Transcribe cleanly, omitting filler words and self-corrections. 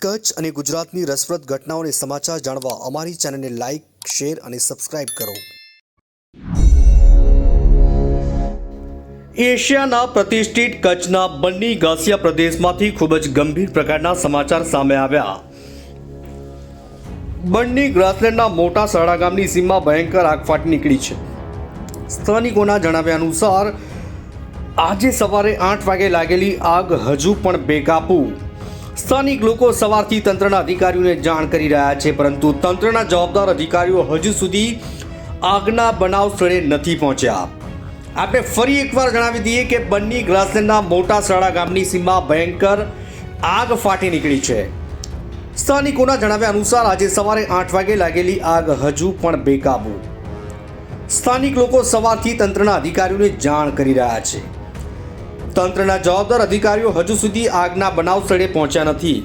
કચ્છ અને ગુજરાતની રસપ્રદ ઘટનાઓ અને સમાચાર જાણવા અમારી ચેનલને લાઇક, શેર અને સબસ્ક્રાઇબ કરો. એશિયાના પ્રતિષ્ઠિત કચ્છના બન્ની ઘાસિયા પ્રદેશમાંથી ખૂબ જ ગંભીર પ્રકારના સમાચાર સામે આવ્યા. બન્ની ગ્રાસલેન્ડના મોટા સાડા ગામની સીમમાં ભયંકર આગ ફાટી નીકળી છે. સ્થાનિકોના જણાવ્યા અનુસાર આજે સવારે 8 વાગે લાગેલી આગ હજુ પણ બેકાબૂ. સ્થાનિક લોકો સવારથી તંત્રના અધિકારીઓને જાણ કરી રહ્યા છે, પરંતુ તંત્રના જવાબદાર અધિકારીઓ હજુ સુધી આગના બનાવ સ્થળે નથી પહોંચ્યા. આપણે ફરી એકવાર જણાવી દઈએ કે બન્ની ગ્રાસલેન્ડના મોટા સાડા ગામની સીમમાં ભયંકર આગ ફાટી નીકળી છે. સ્થાનિકોના જણાવ્યા અનુસાર આજે સવારે 8 વાગે લાગેલી આગ હજુ પણ બેકાબૂ. સ્થાનિક લોકો સવારથી તંત્રના અધિકારીઓને જાણ કરી રહ્યા છે. તંત્રના જવાબદાર અધિકારીઓ હજુ સુધી આગના બનાવ સ્થળે પહોંચ્યા નથી.